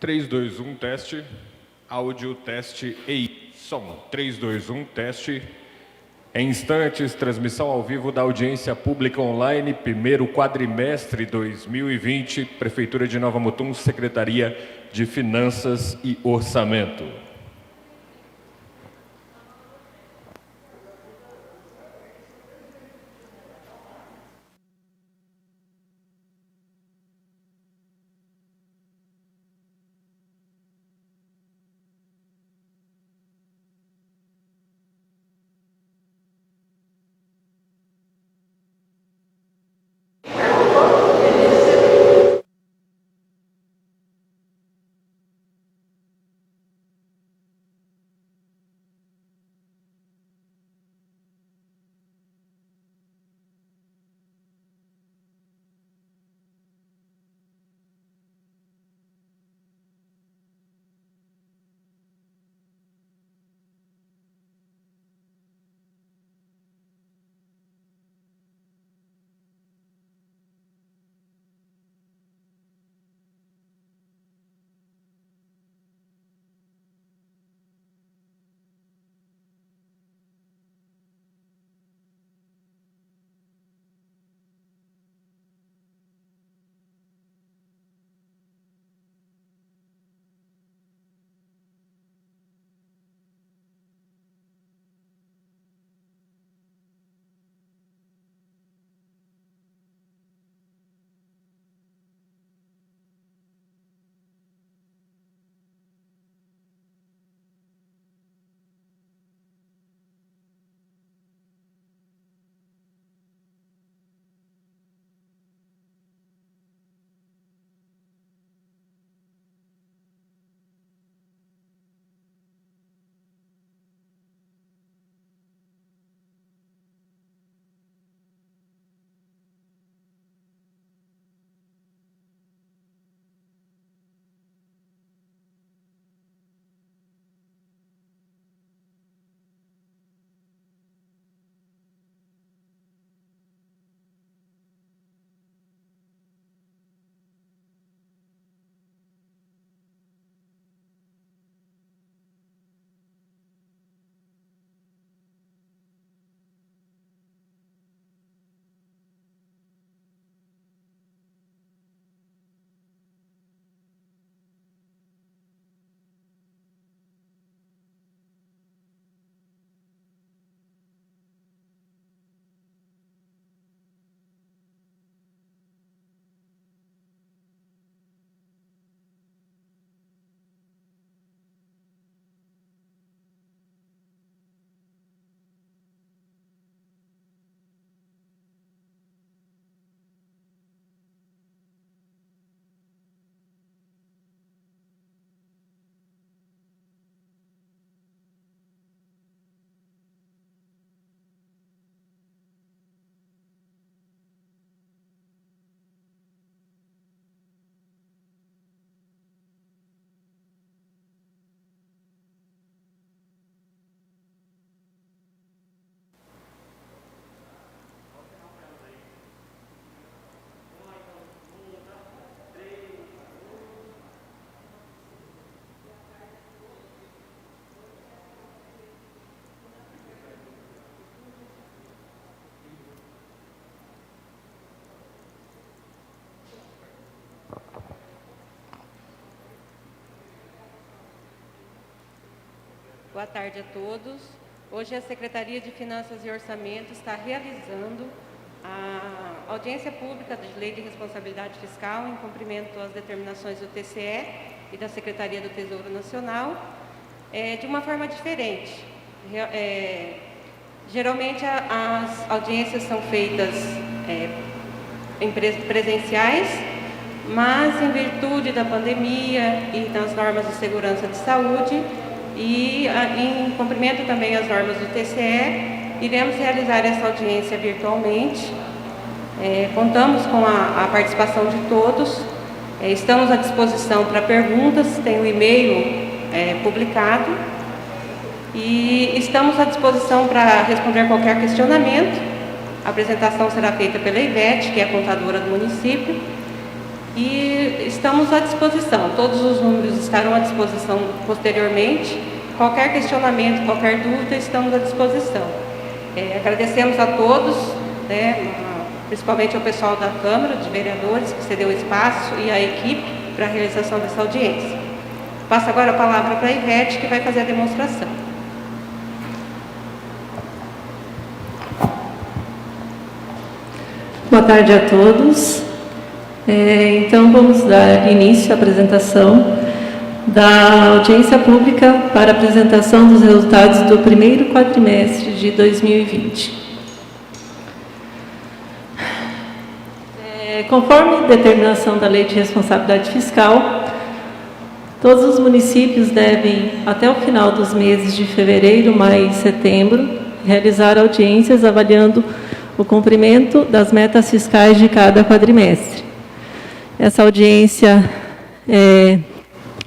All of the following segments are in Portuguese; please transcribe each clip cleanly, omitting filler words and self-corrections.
3, 2, 1, teste. Áudio, teste e som. 3, 2, 1, teste. Em instantes, transmissão ao vivo da audiência pública online, primeiro quadrimestre 2020, Prefeitura de Nova Mutum, Secretaria de Finanças e Orçamento. Boa tarde a todos. Hoje a Secretaria de Finanças e Orçamento está realizando a audiência pública de Lei de Responsabilidade Fiscal em cumprimento às determinações do TCE e da Secretaria do Tesouro Nacional, de uma forma diferente. Geralmente as audiências são feitas presenciais, mas em virtude da pandemia e das normas de segurança de saúde, e em cumprimento também às normas do TCE, iremos realizar essa audiência virtualmente. Contamos com a participação de todos, estamos à disposição para perguntas, tem o e-mail publicado, e estamos à disposição para responder qualquer questionamento. A apresentação será feita pela Ivete, que é a contadora do município, e estamos à disposição. Todos os números estarão à disposição posteriormente. Qualquer questionamento, qualquer dúvida, estamos à disposição. Agradecemos a todos, né, principalmente ao pessoal da Câmara de Vereadores, que cedeu espaço, e à equipe para a realização dessa audiência. Passo agora a palavra para a Ivete, que vai fazer a demonstração. Boa tarde a todos. Então, vamos dar início à apresentação da audiência pública para a apresentação dos resultados do primeiro quadrimestre de 2020. Conforme determinação da Lei de Responsabilidade Fiscal, todos os municípios devem, até o final dos meses de fevereiro, maio e setembro, realizar audiências avaliando o cumprimento das metas fiscais de cada quadrimestre. Essa audiência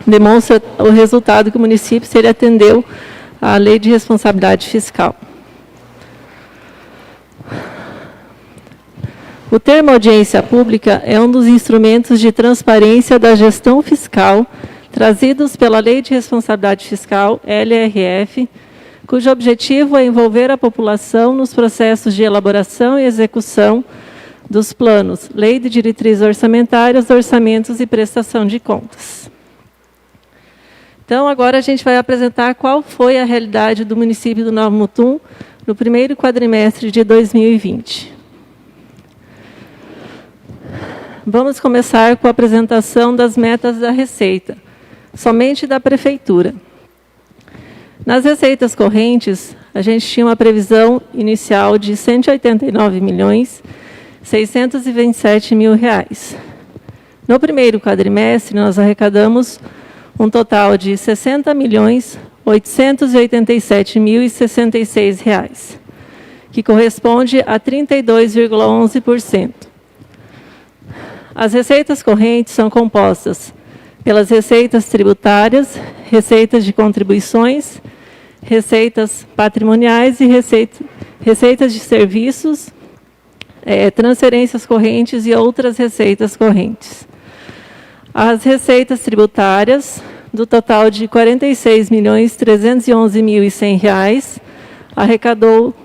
demonstra o resultado que o município, se ele atendeu à Lei de Responsabilidade Fiscal. O termo audiência pública é um dos instrumentos de transparência da gestão fiscal trazidos pela Lei de Responsabilidade Fiscal, LRF, cujo objetivo é envolver a população nos processos de elaboração e execução dos planos, lei de diretrizes orçamentárias, orçamentos e prestação de contas. Então, agora a gente vai apresentar qual foi a realidade do município do Nova Mutum no primeiro quadrimestre de 2020. Vamos começar com a apresentação das metas da Receita, somente da Prefeitura. Nas receitas correntes, a gente tinha uma previsão inicial de R$ 189.627.000. No primeiro quadrimestre, nós arrecadamos um total de R$ 60.887.066, que corresponde a 32,11%. As receitas correntes são compostas pelas receitas tributárias, receitas de contribuições, receitas patrimoniais e receitas de serviços, transferências correntes e outras receitas correntes. As receitas tributárias, do total de R$ 46.311.100, arrecadou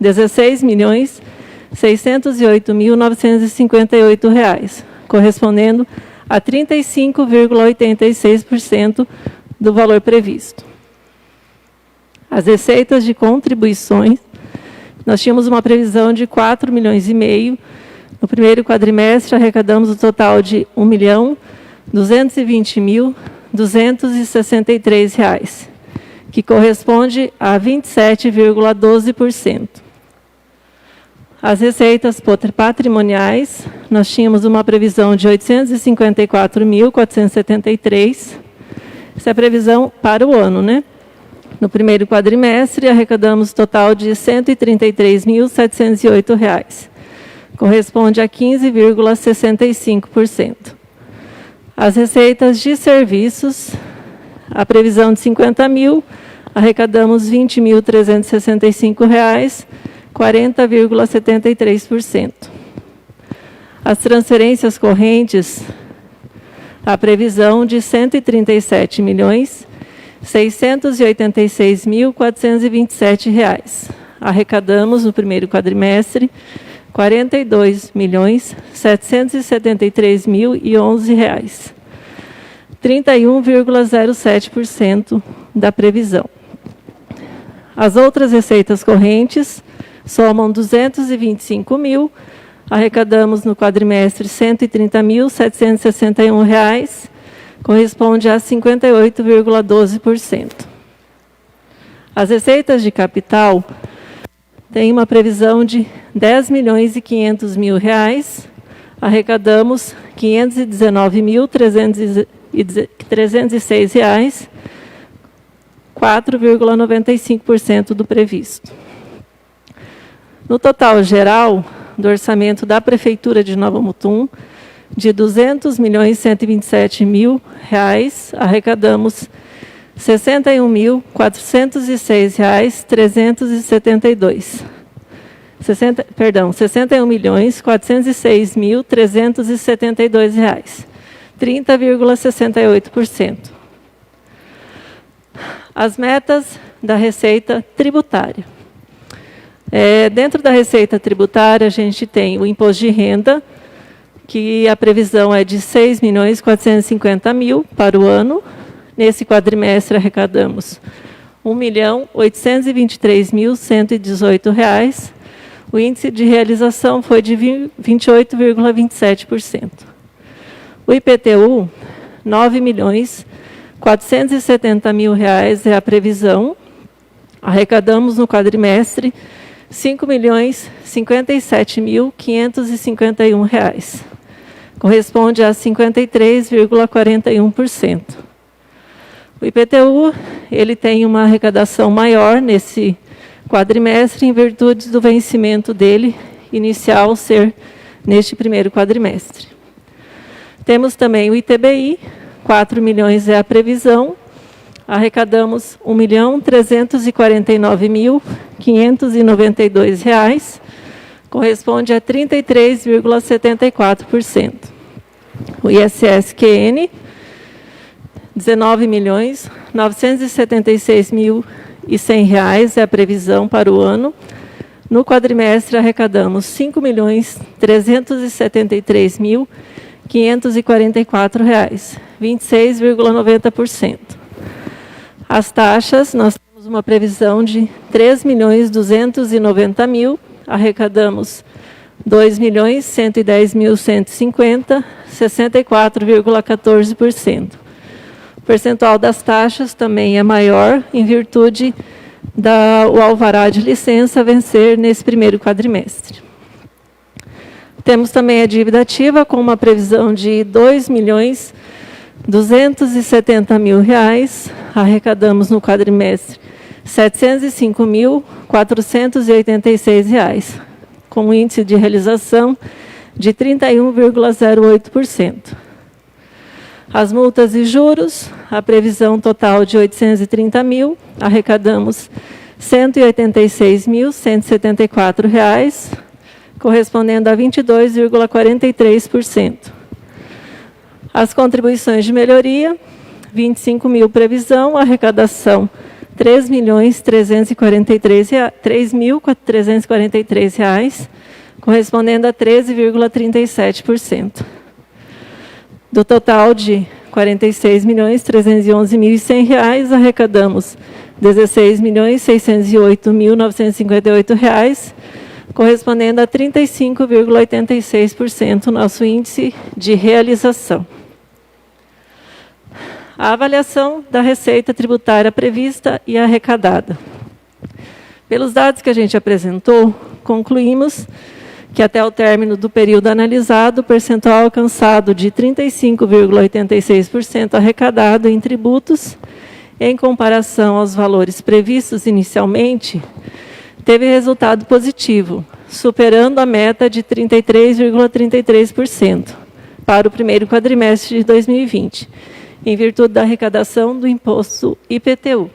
R$ 16.608.958, correspondendo a 35,86% do valor previsto. As receitas de contribuições, nós tínhamos uma previsão de R$ 4,5 milhões. No primeiro quadrimestre, arrecadamos um total de R$ 1.220.263, que corresponde a 27,12%. As receitas patrimoniais, nós tínhamos uma previsão de R$ 854.473. Essa é a previsão para o ano, né? No primeiro quadrimestre, arrecadamos um total de R$ 133.708. Corresponde a 15,65%. As receitas de serviços, a previsão de R$ 50.000, arrecadamos R$ 20.365, 40,73%. As transferências correntes, a previsão de R$ 136.686.427. Arrecadamos no primeiro quadrimestre R$ 42.773.011, 31,07% da previsão. As outras receitas correntes somam R$ 225.000, arrecadamos no quadrimestre R$ 130.761, corresponde a 58,12%. As receitas de capital têm uma previsão de R$ 10.500.000, arrecadamos R$ 519.306, 4,95% do previsto. No total geral do orçamento da Prefeitura de Nova Mutum, de R$ 200.127.000, arrecadamos R$ 61.406.372. R$ 61.406.372, 30,68%. As metas da receita tributária. Dentro da receita tributária, a gente tem o imposto de renda, que a previsão é de R$ 6.450.000 para o ano. Nesse quadrimestre, arrecadamos R$ 1.823.118. O índice de realização foi de 28,27%. O IPTU, R$ 9.470.000 é a previsão. Arrecadamos no quadrimestre R$ 5.057.551. Corresponde a 53,41%. O IPTU ele tem uma arrecadação maior nesse quadrimestre, em virtude do vencimento dele inicial ser neste primeiro quadrimestre. Temos também o ITBI, R$ 4 milhões é a previsão. Arrecadamos R$ 1.349.592, corresponde a 33,74%. O ISS-QN, R$ 19.976.100 é a previsão para o ano. No quadrimestre, arrecadamos R$ 5.373.544, 26,90%. As taxas, nós temos uma previsão de R$ 3.290.000, arrecadamos R$ 2.110.150, 64,14%. O percentual das taxas também é maior, em virtude do alvará de licença vencer nesse primeiro quadrimestre. Temos também a dívida ativa, com uma previsão de R$ 2.270.000, arrecadamos no quadrimestre R$ 705.486, com um índice de realização de 31,08%. As multas e juros, a previsão total de R$ 830.000, arrecadamos R$ 186.174, correspondendo a 22,43%. As contribuições de melhoria, R$ 25.000 previsão, arrecadação R$ 3.343, correspondendo a 13,37%. Do total de R$ 46.311.100, arrecadamos R$ 16.608.958, correspondendo a 35,86% nosso índice de realização. A avaliação da receita tributária prevista e arrecadada. Pelos dados que a gente apresentou, concluímos que até o término do período analisado, o percentual alcançado de 35,86% arrecadado em tributos, em comparação aos valores previstos inicialmente, teve resultado positivo, superando a meta de 33,33% para o primeiro quadrimestre de 2020, em virtude da arrecadação do imposto IPTU.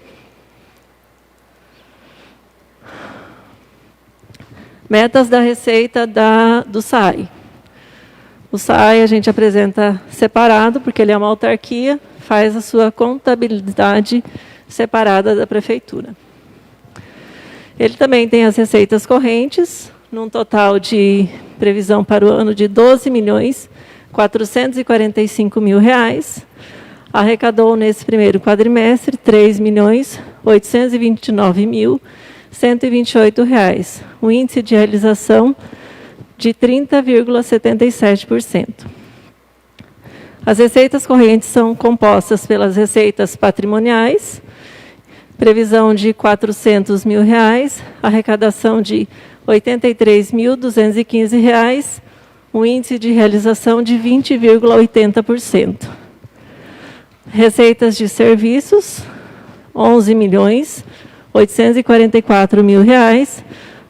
Metas da receita do SAI. O SAI a gente apresenta separado, porque ele é uma autarquia, faz a sua contabilidade separada da prefeitura. Ele também tem as receitas correntes, num total de previsão para o ano de R$ 12.445.000. Arrecadou nesse primeiro quadrimestre R$ 3.829.128, um índice de realização de 30,77%. As receitas correntes são compostas pelas receitas patrimoniais, previsão de R$ 400.000, arrecadação de R$ 83.215, um índice de realização de 20,80%. Receitas de serviços, R$ 11.844.000,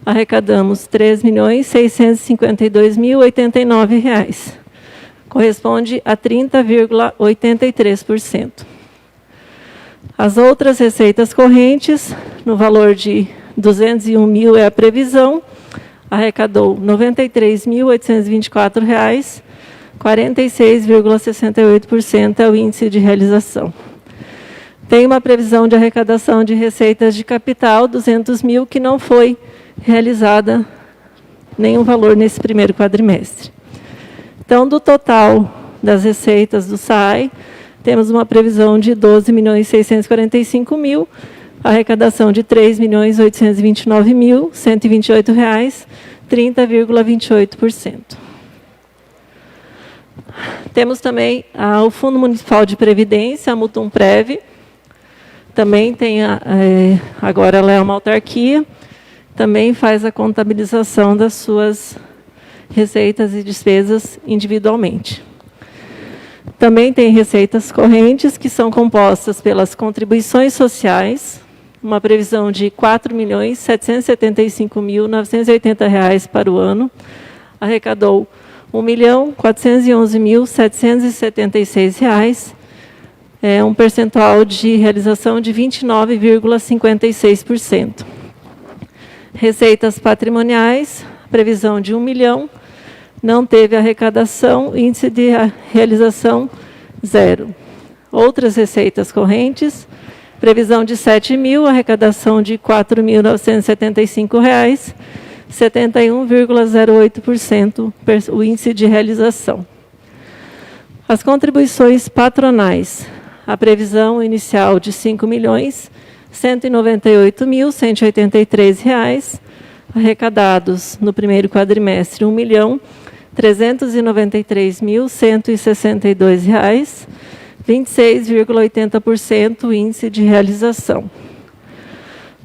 arrecadamos R$ 3.652.089, corresponde a 30,83%. As outras receitas correntes, no valor de R$ 201.000 é a previsão, arrecadou R$ 93.824, 46,68% é o índice de realização. Tem uma previsão de arrecadação de receitas de capital, 200 mil, que não foi realizada nenhum valor nesse primeiro quadrimestre. Então, do total das receitas do SAI, temos uma previsão de 12.645.000, arrecadação de R$ 3.829.128, 30,28%. Temos também o Fundo Municipal de Previdência, a Mutumprev. Também tem, agora ela é uma autarquia, também faz a contabilização das suas receitas e despesas individualmente. Também tem receitas correntes, que são compostas pelas contribuições sociais, uma previsão de R$ 4.775.980 para o ano, arrecadou R$ 1.411.776, um percentual de realização de 29,56%. Receitas patrimoniais, previsão de R$ 1 milhão, não teve arrecadação, índice de realização 0. Outras receitas correntes, previsão de R$ 7 mil, arrecadação de R$ 4.975, 71,08% o índice de realização. As contribuições patronais, a previsão inicial de R$ 5.198.183, arrecadados no primeiro quadrimestre R$ 1.393.162, 26,80% o índice de realização.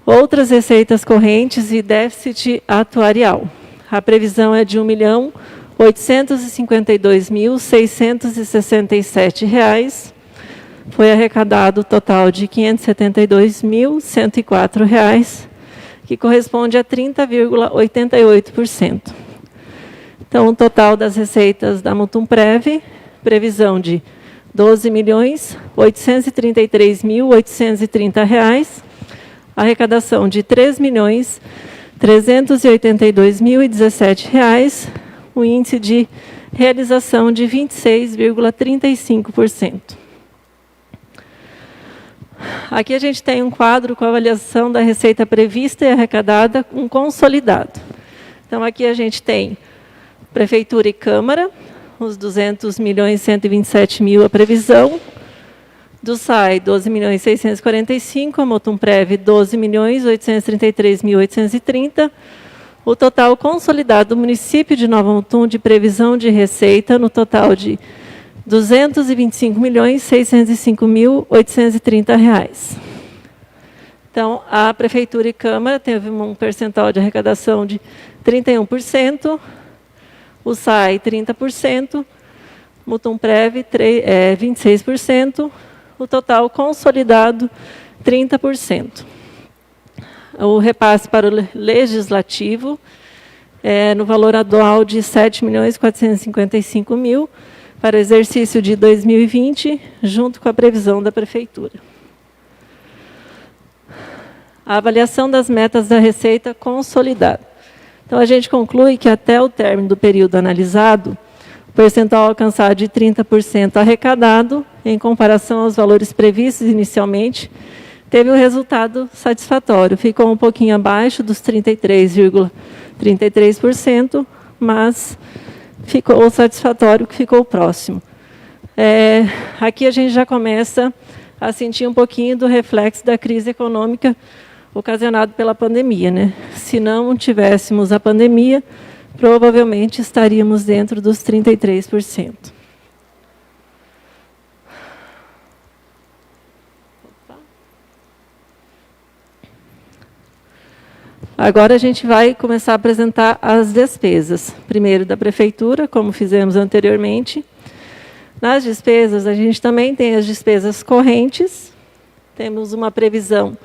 Outras receitas correntes e déficit atuarial. A previsão é de R$ 1.852.667. Foi arrecadado o total de R$ 572.104, que corresponde a 30,88%. Então, o total das receitas da Mutumprev, previsão de R$ 12.833.830, arrecadação de R$ 3.382.017, o índice de realização de 26,35%. Aqui a gente tem um quadro com a avaliação da receita prevista e arrecadada, um consolidado. Então, aqui a gente tem Prefeitura e Câmara, os 200.127.000 a previsão. Do SAI, 12.645.000, a Mutumprev, 12.833.830. O total consolidado do município de Nova Mutum de previsão de receita no total de R$ 225.605.830. Então, a Prefeitura e Câmara teve um percentual de arrecadação de 31%, o SAI 30%, Mutumprev 26%, o total consolidado 30%. O repasse para o Legislativo no valor anual de R$ 7.455.000 para o exercício de 2020, junto com a previsão da Prefeitura. A avaliação das metas da receita consolidada. Então, a gente conclui que até o término do período analisado, o percentual alcançado de 30% arrecadado, em comparação aos valores previstos inicialmente, teve um resultado satisfatório. Ficou um pouquinho abaixo dos 33,33%, mas ficou satisfatório, que ficou próximo. Aqui a gente já começa a sentir um pouquinho do reflexo da crise econômica ocasionado pela pandemia, né? Se não tivéssemos a pandemia, provavelmente estaríamos dentro dos 33%. Agora a gente vai começar a apresentar as despesas. Primeiro da Prefeitura, como fizemos anteriormente. Nas despesas, a gente também tem as despesas correntes. Temos uma previsão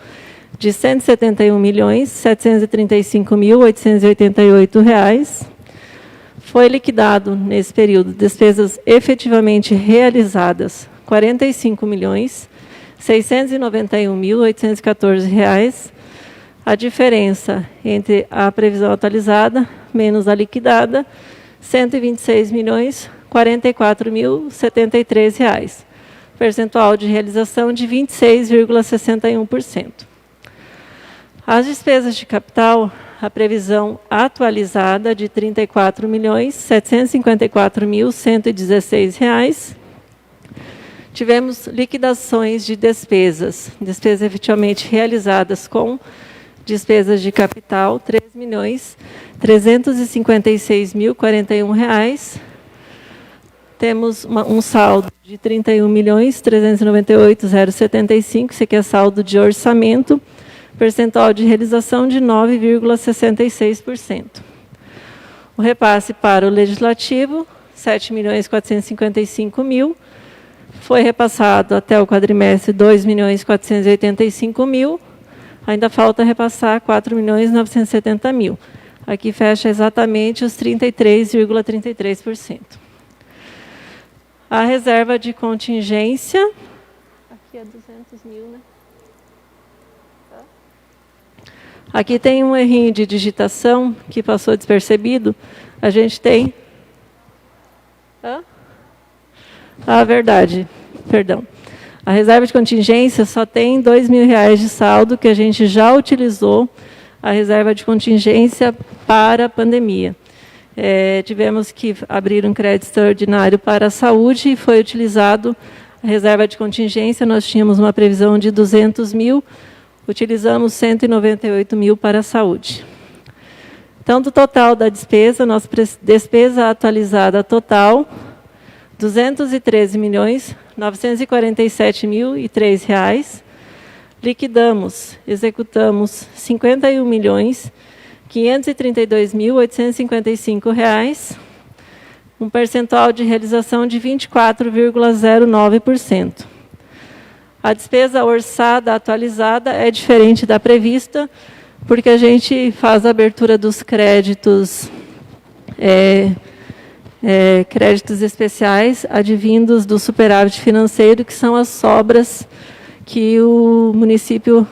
de R$ 171.735.888. Foi liquidado, nesse período, despesas efetivamente realizadas, R$ 45.691.814. A diferença entre a previsão atualizada menos a liquidada, R$ 126.400.000. R$ percentual de realização de 26,61%. As despesas de capital, a previsão atualizada de R$ 34.754.116. Tivemos liquidações de despesas efetivamente realizadas com despesas de capital, R$ 3.356.041. Temos um saldo de R$ 31.398.075, esse aqui é saldo de orçamento, percentual de realização de 9,66%. O repasse para o Legislativo, R$ 7.455.000, foi repassado até o quadrimestre R$ 2.485.000, ainda falta repassar R$ 4.970.000. Aqui fecha exatamente os 33,33%. A reserva de contingência, aqui é 200.000, né? Aqui tem um errinho de digitação que passou despercebido. A gente tem... verdade, perdão. A reserva de contingência só tem R$ 2.000 de saldo, que a gente já utilizou a reserva de contingência para a pandemia. Tivemos que abrir um crédito extraordinário para a saúde e foi utilizado a reserva de contingência. Nós tínhamos uma previsão de 200.000, utilizamos 198.000 para a saúde. Então, do total da despesa, nossa despesa atualizada total, R$ 213.947.003. Liquidamos, executamos R$ 51.532.855, um percentual de realização de 24,09%. A despesa orçada atualizada é diferente da prevista, porque a gente faz a abertura dos créditos, créditos especiais advindos do superávit financeiro, que são as sobras que o município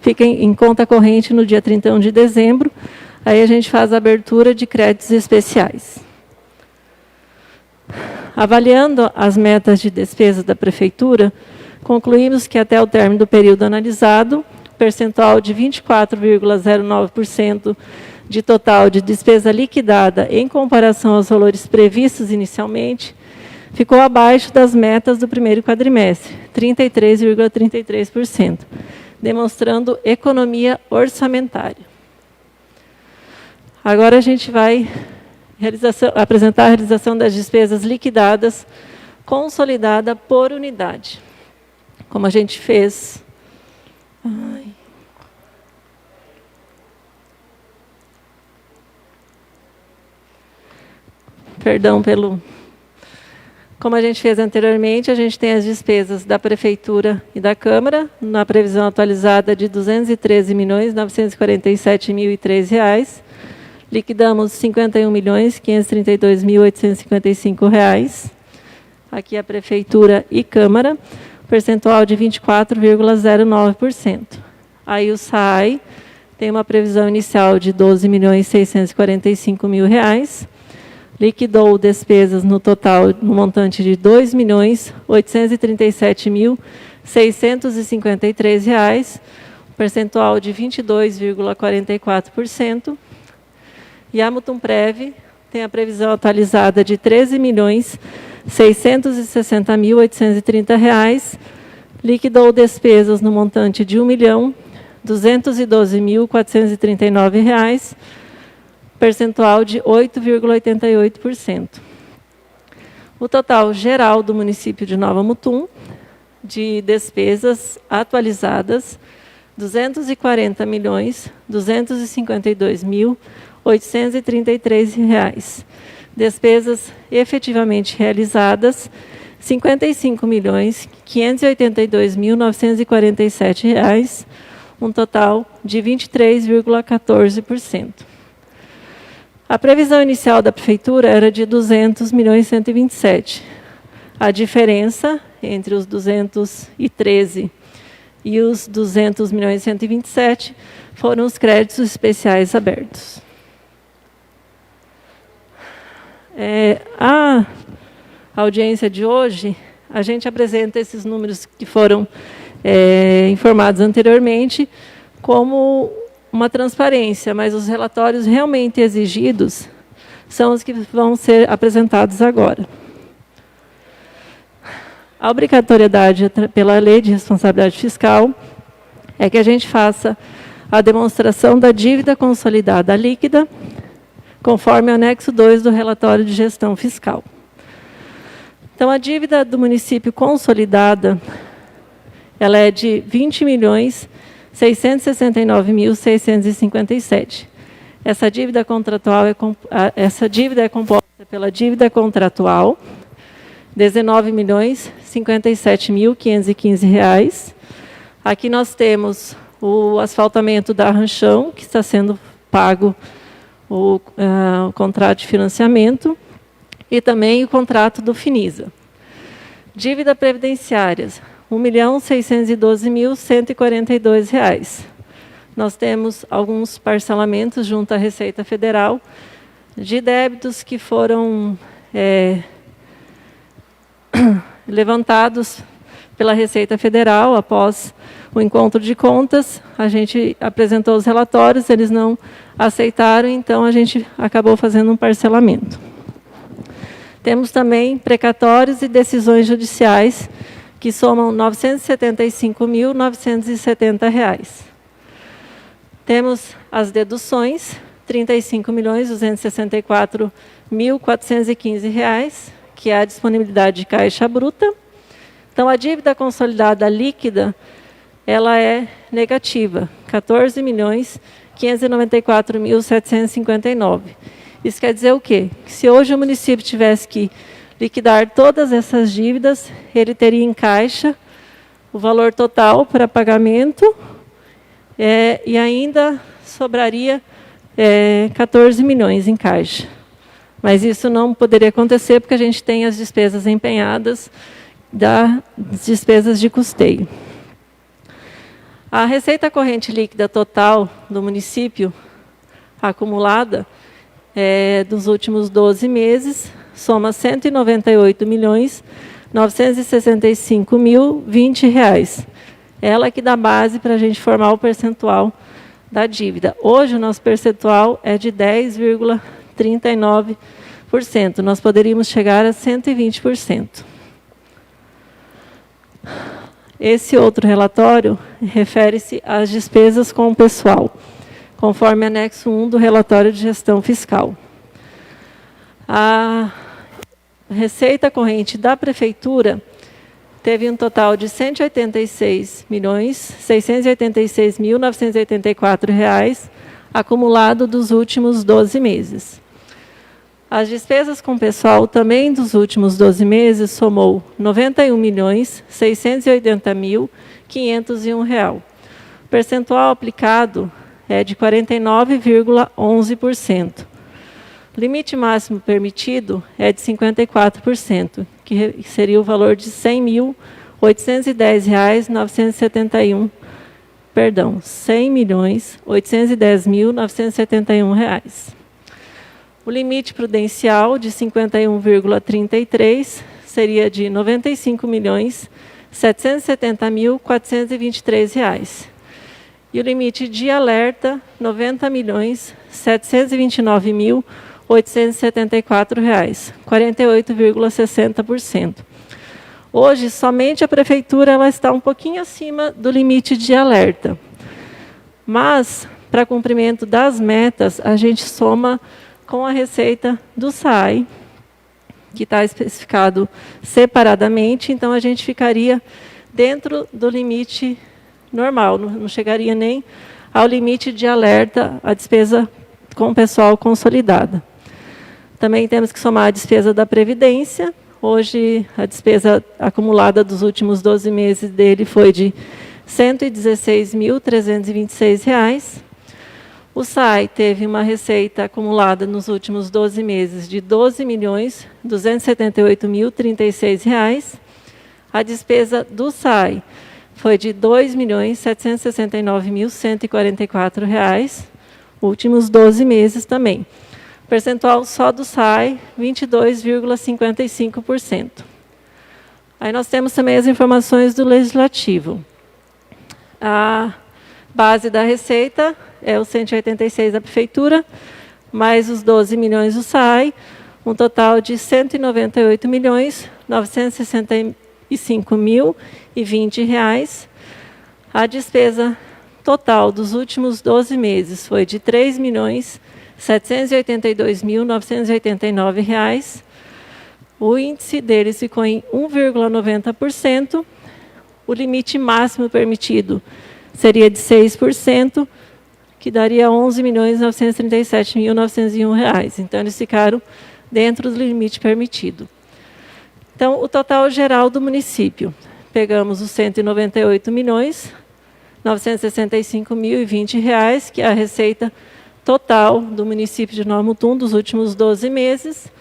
fica em conta corrente no dia 31 de dezembro. Aí a gente faz a abertura de créditos especiais. Avaliando as metas de despesa da Prefeitura, concluímos que até o término do período analisado, percentual de 24,09% de total de despesa liquidada em comparação aos valores previstos inicialmente, ficou abaixo das metas do primeiro quadrimestre, 33,33%, demonstrando economia orçamentária. Agora a gente vai apresentar a realização das despesas liquidadas consolidada por unidade. Como a gente fez... Perdão pelo... Como a gente fez anteriormente, a gente tem as despesas da Prefeitura e da Câmara, na previsão atualizada de R$ 213.947.003. Liquidamos R$ 51.532.855. Aqui a Prefeitura e Câmara, percentual de 24,09%. Aí o SAAI tem uma previsão inicial de R$ 12.645.000. Liquidou despesas no total, no montante de R$ 2.837.653, percentual de 22,44%. E a Mutumprev tem a previsão atualizada de R$ 13.660.830, liquidou despesas no montante de R$ 1.212.439, percentual de 8,88%. O total geral do município de Nova Mutum, de despesas atualizadas, R$ 240.252.833. Despesas efetivamente realizadas, R$ 55.582.947, um total de 23,14%. A previsão inicial da Prefeitura era de R$ 200.127. A diferença entre os 213 e os R$ 200.127 foram os créditos especiais abertos. A audiência de hoje, a gente apresenta esses números que foram informados anteriormente como uma transparência, mas os relatórios realmente exigidos são os que vão ser apresentados agora. A obrigatoriedade pela Lei de Responsabilidade Fiscal é que a gente faça a demonstração da dívida consolidada líquida, conforme o anexo 2 do relatório de gestão fiscal. Então, a dívida do município consolidada, ela é de 20.669.657. Essa dívida contratual é composta pela dívida contratual, R$19.057.515. Aqui nós temos o asfaltamento da Ranchão, que está sendo pago o contrato de financiamento, e também o contrato do Finisa. Dívida previdenciária, R$1.612.142. Nós temos alguns parcelamentos junto à Receita Federal de débitos que foram levantados pela Receita Federal após o encontro de contas. A gente apresentou os relatórios, eles não aceitaram, então a gente acabou fazendo um parcelamento. Temos também precatórios e decisões judiciais, que somam R$ 975.970. Temos as deduções, R$ 35.264.415, que é a disponibilidade de caixa bruta. Então, a dívida consolidada líquida, ela é negativa, R$ 14.594.759. Isso quer dizer o quê? Que se hoje o município tivesse que liquidar todas essas dívidas, ele teria em caixa o valor total para pagamento e ainda sobraria 14 milhões em caixa. Mas isso não poderia acontecer porque a gente tem as despesas empenhadas das despesas de custeio. A receita corrente líquida total do município, acumulada, dos últimos 12 meses, soma R$ 198.965.020. Ela que dá base para a gente formar o percentual da dívida. Hoje, o nosso percentual é de 10,39%. Nós poderíamos chegar a 120%. Esse outro relatório refere-se às despesas com o pessoal, conforme anexo 1 do relatório de gestão fiscal. A receita corrente da Prefeitura teve um total de R$ 186.686.984 acumulado dos últimos 12 meses. As despesas com pessoal também dos últimos 12 meses somou R$ 91.680.501. O percentual aplicado é de 49,11%. O limite máximo permitido é de 54%, que seria o valor de R$ 100.810.971. Perdão, R$ 100.810.971. O limite prudencial de 51,33 seria de R$ 95.770.423. E o limite de alerta, R$ 90.729.874, 48,60%. Hoje, somente a Prefeitura ela está um pouquinho acima do limite de alerta. Mas, para cumprimento das metas, a gente soma com a receita do SAI, que está especificado separadamente, então a gente ficaria dentro do limite normal, não chegaria nem ao limite de alerta, a despesa com o pessoal consolidada. Também temos que somar a despesa da Previdência. Hoje, a despesa acumulada dos últimos 12 meses dele foi de R$ 116.326. O SAI teve uma receita acumulada nos últimos 12 meses de R$ 12.278.036. A despesa do SAI foi de R$ 2.769.144, últimos 12 meses também. Percentual só do SAI, 22,55%. Aí nós temos também as informações do Legislativo. A base da receita é os 186 da Prefeitura, mais os 12 milhões do SAI, um total de R$ 198.965.020. A despesa total dos últimos 12 meses foi de R$ 3.782.989. O índice deles ficou em 1,90%. O limite máximo permitido seria de 6%, que daria R$ 11.937.901. Então, eles ficaram dentro do limite permitido. Então, o total geral do município. Pegamos os R$ 198.965.020, que é a receita total do município de Nova Mutum dos últimos 12 meses.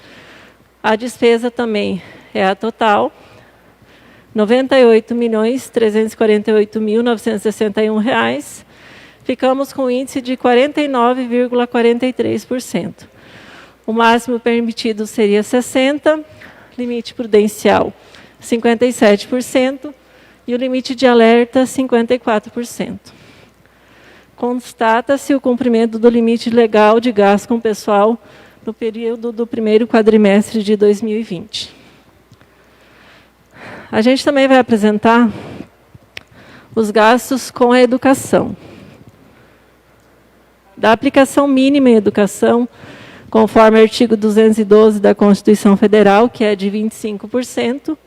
A despesa também é a total, R$ 98.348.961. Ficamos com um índice de 49,43%. O máximo permitido seria 60%, limite prudencial 57% e o limite de alerta 54%. Constata-se o cumprimento do limite legal de gasto com pessoal no período do primeiro quadrimestre de 2020. A gente também vai apresentar os gastos com a educação. Da aplicação mínima em educação, conforme o artigo 212 da Constituição Federal, que é de 25%,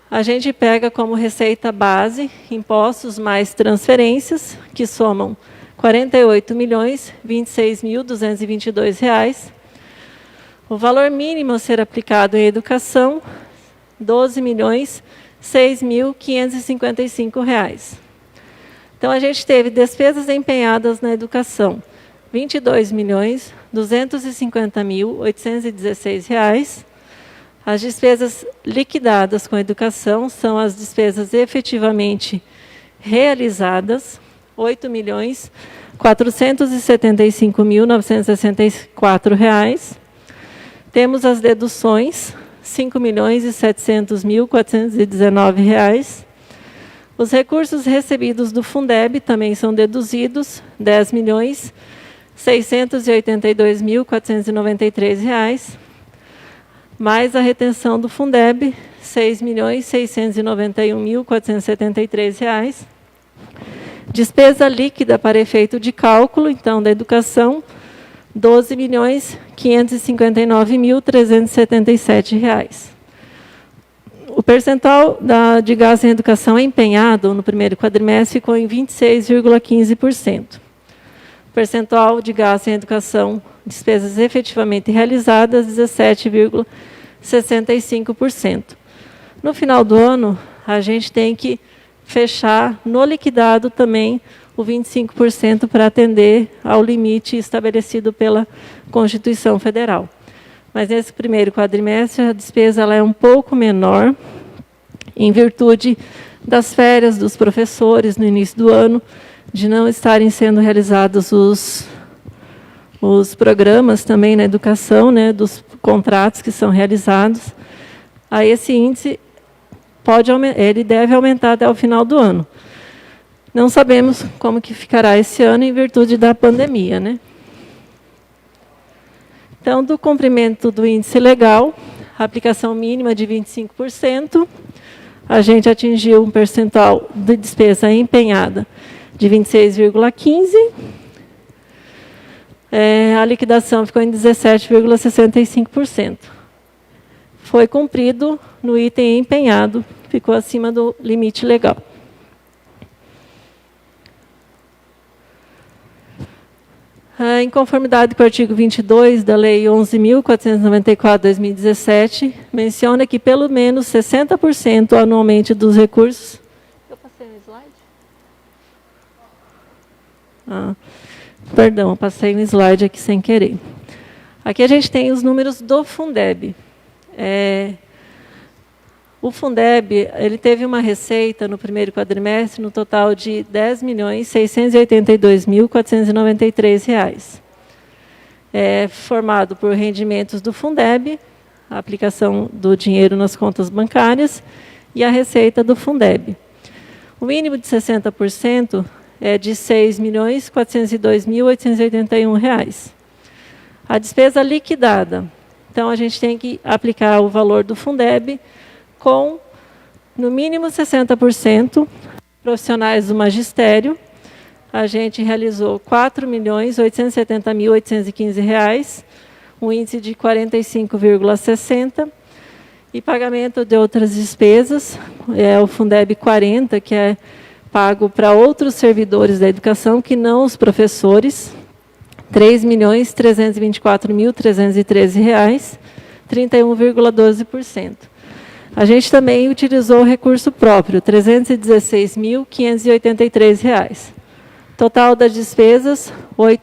a gente pega como receita base impostos mais transferências, que somam R$ 48.026.222. O valor mínimo a ser aplicado em educação, R$ 12.006.555. Então, a gente teve despesas empenhadas na educação, R$ 22.250.816. As despesas liquidadas com a educação são as despesas efetivamente realizadas, R$ 8.475.964. Temos as deduções, R$ 5.700.419. Os recursos recebidos do Fundeb também são deduzidos, R$ 10.682.493. Mais a retenção do Fundeb, R$ 6.691.473. Despesa líquida para efeito de cálculo, então, da educação, R$ 12.559.377. O percentual de gasto em educação empenhado no primeiro quadrimestre ficou em 26,15%. O percentual de gasto em educação, despesas efetivamente realizadas, 17,65%. No final do ano, a gente tem que fechar no liquidado também o 25% para atender ao limite estabelecido pela Constituição Federal. Mas nesse primeiro quadrimestre, a despesa ela é um pouco menor, em virtude das férias dos professores no início do ano, de não estarem sendo realizados os programas também na educação, né, dos contratos que são realizados. Aí esse índice ele deve aumentar até o final do ano. Não sabemos como que ficará esse ano em virtude da pandemia, né? Então, do cumprimento do índice legal, a aplicação mínima de 25%, a gente atingiu um percentual de despesa empenhada de 26,15%, a liquidação ficou em 17,65%. Foi cumprido no item empenhado, ficou acima do limite legal. Em conformidade com o artigo 22 da Lei 11.494/2017, menciona que pelo menos 60% anualmente dos recursos... Eu passei um slide? Perdão, eu passei um slide aqui sem querer. Aqui a gente tem os números do Fundeb. O Fundeb ele teve uma receita no primeiro quadrimestre no total de R$ 10.682.493. é formado por rendimentos do Fundeb, a aplicação do dinheiro nas contas bancárias e a receita do Fundeb. O mínimo de 60% é de R$ 6.402.881. A despesa liquidada. Então, a gente tem que aplicar o valor do Fundeb com, no mínimo, 60%. Profissionais do magistério, a gente realizou R$ 4.870.815, um índice de 45,60%. E pagamento de outras despesas, o Fundeb 40, que é pago para outros servidores da educação, que não os professores, R$ 3.324.313, 31,12%. A gente também utilizou o recurso próprio, R$ 316.583. Total das despesas, R$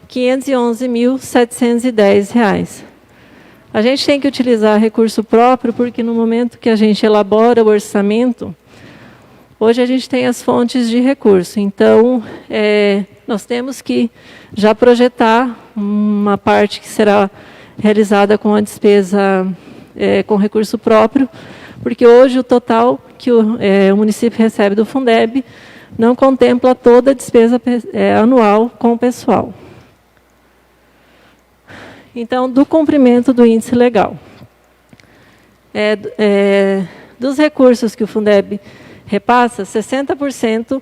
8.511.710. A gente tem que utilizar recurso próprio porque no momento que a gente elabora o orçamento, hoje a gente tem as fontes de recurso. Então, nós temos que já projetar uma parte que será realizada com a despesa com recurso próprio, porque hoje o total que o município recebe do Fundeb não contempla toda a despesa anual com o pessoal. Então, do cumprimento do índice legal. Dos recursos que o Fundeb repassa, 60%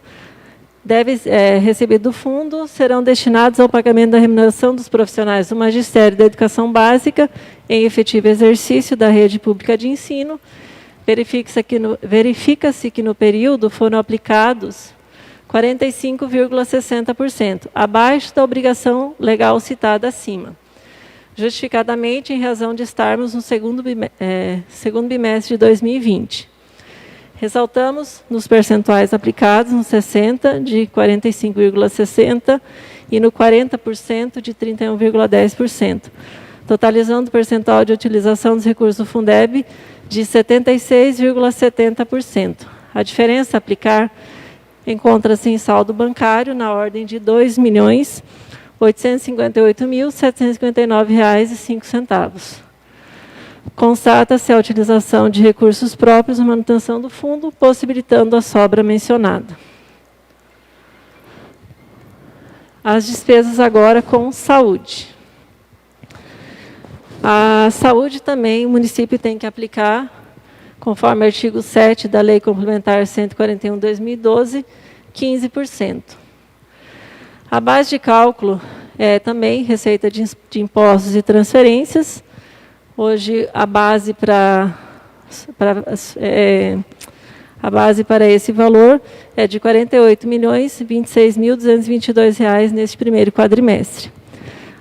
recebido do fundo serão destinados ao pagamento da remuneração dos profissionais do magistério da educação básica em efetivo exercício da rede pública de ensino. Verifica-se que no período foram aplicados 45,60%, abaixo da obrigação legal citada acima, justificadamente em razão de estarmos no segundo bimestre de 2020. Ressaltamos nos percentuais aplicados, no 60% de 45,60% e no 40% de 31,10%, totalizando o percentual de utilização dos recursos do Fundeb de 76,70%. A diferença a aplicar encontra-se em saldo bancário na ordem de R$ 2.858.759,05. Constata-se a utilização de recursos próprios na manutenção do fundo, possibilitando a sobra mencionada. As despesas agora com saúde. A saúde também o município tem que aplicar, conforme o artigo 7 da Lei Complementar 141/2012, 15%. A base de cálculo é também receita de impostos e transferências. Hoje, a base para esse valor é de R$ 48.026.222 neste primeiro quadrimestre.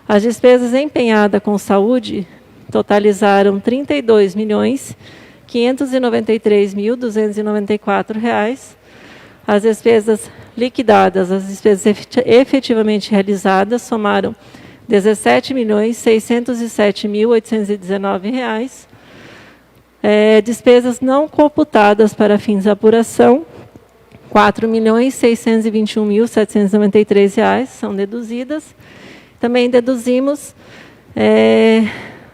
As despesas empenhadas com saúde totalizaram R$ 32.593.294. As despesas liquidadas, as despesas efetivamente realizadas, somaram R$ 17.607.819. Despesas não computadas para fins de apuração, R$ 4.621.793 são deduzidas. Também deduzimos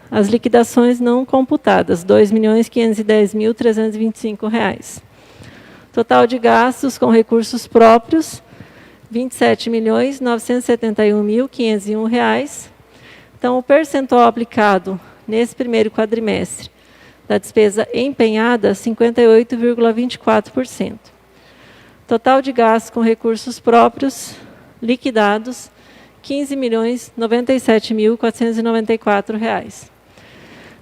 as liquidações não computadas, R$ 2.510.325. Total de gastos com recursos próprios, R$ 27.971.501. Então, o percentual aplicado nesse primeiro quadrimestre da despesa empenhada, 58,24%. Total de gastos com recursos próprios liquidados, R$ 15.097.494.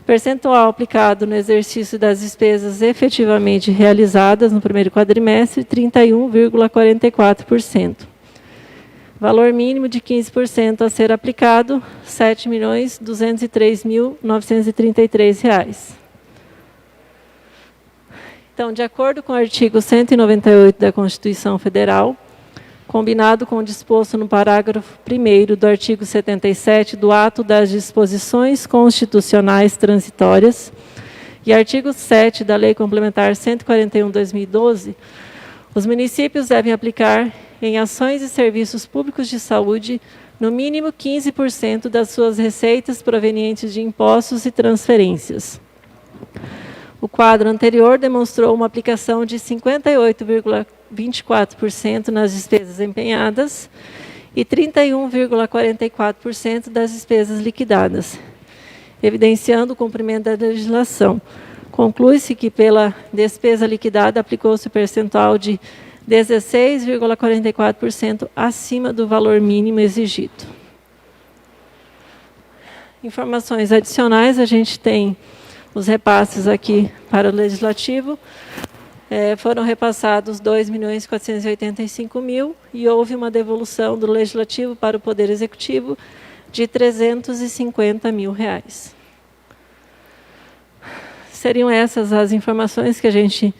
Percentual aplicado no exercício das despesas efetivamente realizadas no primeiro quadrimestre, 31,44%. Valor mínimo de 15% a ser aplicado, R$ 7.203.933. Então, de acordo com o artigo 198 da Constituição Federal, combinado com o disposto no parágrafo 1º do artigo 77 do Ato das Disposições Constitucionais Transitórias e artigo 7 da Lei Complementar 141/2012, os municípios devem aplicar em ações e serviços públicos de saúde no mínimo 15% das suas receitas provenientes de impostos e transferências. O quadro anterior demonstrou uma aplicação de 58,24% nas despesas empenhadas e 31,44% das despesas liquidadas, evidenciando o cumprimento da legislação. Conclui-se que, pela despesa liquidada, aplicou-se o percentual de 16,44% acima do valor mínimo exigido. Informações adicionais, a gente tem os repasses aqui para o Legislativo. Foram repassados 2.485.000 e houve uma devolução do Legislativo para o Poder Executivo de R$ 350 mil. Seriam essas as informações que a gente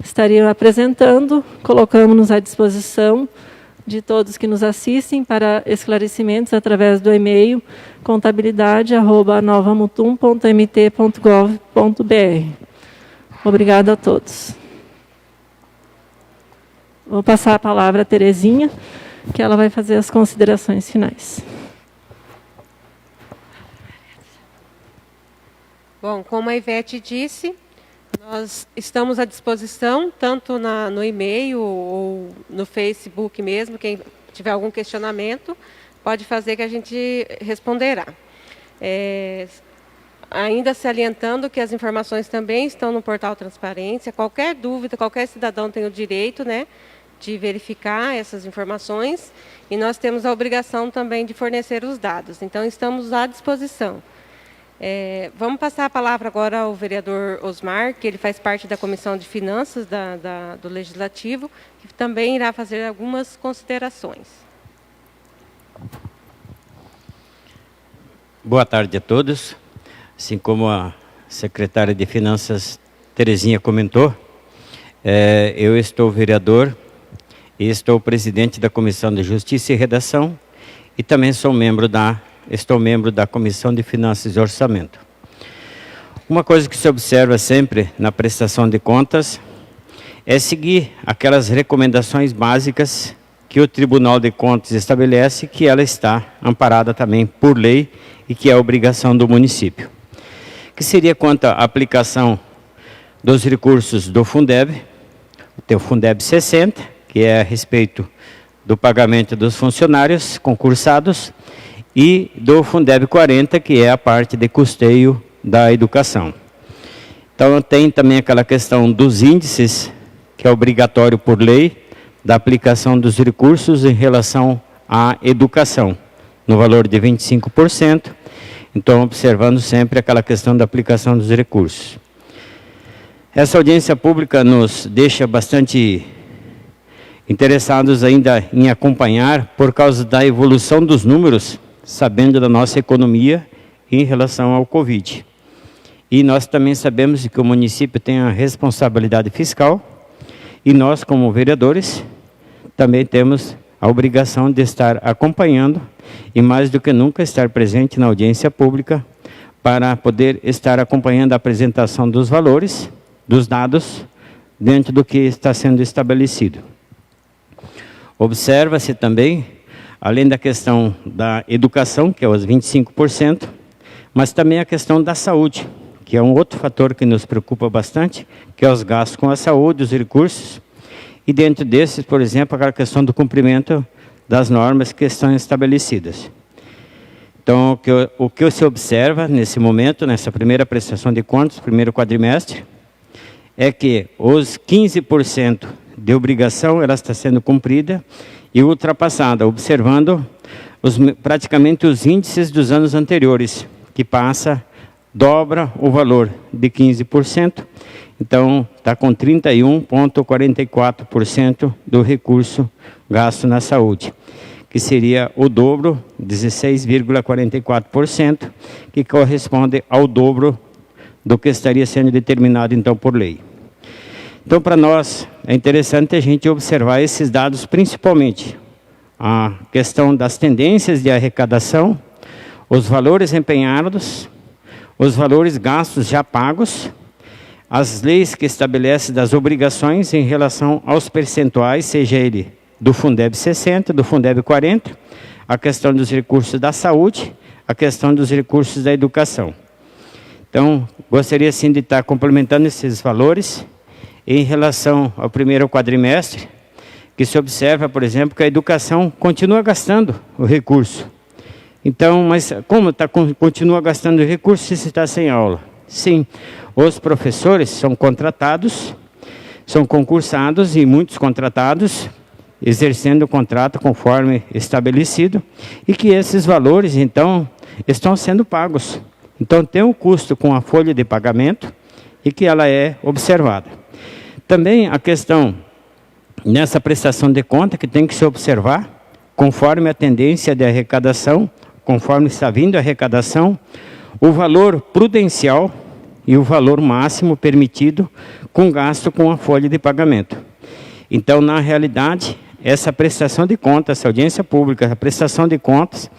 estaria apresentando. Colocamos-nos à disposição de todos que nos assistem para esclarecimentos através do e-mail contabilidade@novamutum.mt.gov.br. Obrigada a todos. Vou passar a palavra a Terezinha, que ela vai fazer as considerações finais. Bom, como a Ivete disse, nós estamos à disposição, tanto no e-mail ou no Facebook mesmo. Quem tiver algum questionamento, pode fazer que a gente responderá. Ainda salientando que as informações também estão no portal Transparência. Qualquer dúvida, qualquer cidadão tem o direito, né, de verificar essas informações, e nós temos a obrigação também de fornecer os dados. Então, estamos à disposição. Vamos passar a palavra agora ao vereador Osmar, que ele faz parte da Comissão de Finanças do Legislativo, que também irá fazer algumas considerações. Boa tarde a todos. Assim como a secretária de Finanças, Terezinha, comentou, eu estou vereador e estou presidente da Comissão de Justiça e Redação e também estou membro da Comissão de Finanças e Orçamento. Uma coisa que se observa sempre na prestação de contas é seguir aquelas recomendações básicas que o Tribunal de Contas estabelece, que ela está amparada também por lei e que é obrigação do município. Que seria quanto à aplicação dos recursos do Fundeb, tem o Fundeb 60, que é a respeito do pagamento dos funcionários concursados, e do Fundeb 40, que é a parte de custeio da educação. Então, tem também aquela questão dos índices, que é obrigatório por lei, da aplicação dos recursos em relação à educação, no valor de 25%. Então, observando sempre aquela questão da aplicação dos recursos. Essa audiência pública nos deixa bastante interessados ainda em acompanhar, por causa da evolução dos números, sabendo da nossa economia em relação ao Covid. E nós também sabemos que o município tem a responsabilidade fiscal, e nós, como vereadores, também temos a obrigação de estar acompanhando, e mais do que nunca estar presente na audiência pública, para poder estar acompanhando a apresentação dos valores, dos dados, dentro do que está sendo estabelecido. Observa-se também, além da questão da educação, que é os 25%, mas também a questão da saúde, que é um outro fator que nos preocupa bastante, que é os gastos com a saúde, os recursos, e dentro desses, por exemplo, aquela questão do cumprimento das normas que estão estabelecidas. Então, o que se observa nesse momento, nessa primeira prestação de contas, primeiro quadrimestre, é que os 15% de obrigação, ela está sendo cumprida e ultrapassada, observando praticamente os índices dos anos anteriores, que dobra o valor de 15%, então está com 31,44% do recurso gasto na saúde, que seria o dobro, 16,44%, que corresponde ao dobro do que estaria sendo determinado então por lei. Então, para nós, é interessante a gente observar esses dados, principalmente a questão das tendências de arrecadação, os valores empenhados, os valores gastos já pagos, as leis que estabelecem das obrigações em relação aos percentuais, seja ele do Fundeb 60, do Fundeb 40, a questão dos recursos da saúde, a questão dos recursos da educação. Então, gostaria sim de estar complementando esses valores. Em relação ao primeiro quadrimestre, que se observa, por exemplo, que a educação continua gastando o recurso. Então, mas como continua gastando o recurso se está sem aula? Sim, os professores são contratados, são concursados e muitos contratados, exercendo o contrato conforme estabelecido, e que esses valores, então, estão sendo pagos. Então, tem um custo com a folha de pagamento e que ela é observada. Também a questão nessa prestação de conta que tem que se observar, conforme a tendência de arrecadação, conforme está vindo a arrecadação, o valor prudencial e o valor máximo permitido com gasto com a folha de pagamento. Então, na realidade, essa prestação de contas, essa audiência pública, a prestação de contas,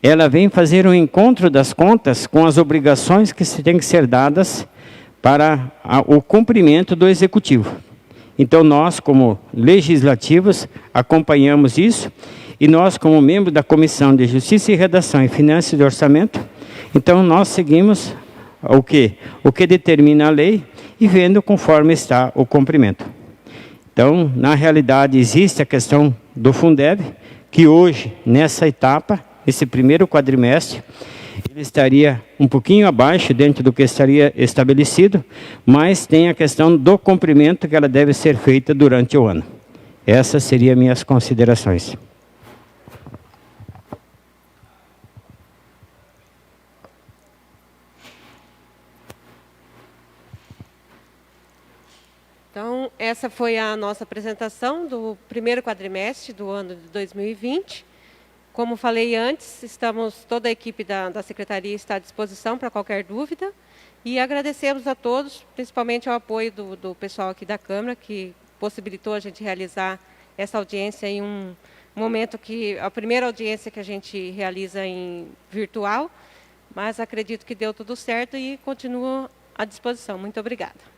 ela vem fazer um encontro das contas com as obrigações que têm que ser dadas para o cumprimento do Executivo. Então, nós, como legislativos, acompanhamos isso, e nós, como membro da Comissão de Justiça e Redação e Finanças e Orçamento, então nós seguimos o que determina a lei e vendo conforme está o cumprimento. Então, na realidade, existe a questão do Fundeb, que hoje, nessa etapa, esse primeiro quadrimestre, ele estaria um pouquinho abaixo dentro do que estaria estabelecido, mas tem a questão do cumprimento que ela deve ser feita durante o ano. Essas seriam minhas considerações. Então, essa foi a nossa apresentação do primeiro quadrimestre do ano de 2020. Como falei antes, toda a equipe da Secretaria está à disposição para qualquer dúvida. E agradecemos a todos, principalmente ao apoio do pessoal aqui da Câmara, que possibilitou a gente realizar essa audiência em um momento que a primeira audiência que a gente realiza em virtual, mas acredito que deu tudo certo e continuo à disposição. Muito obrigada.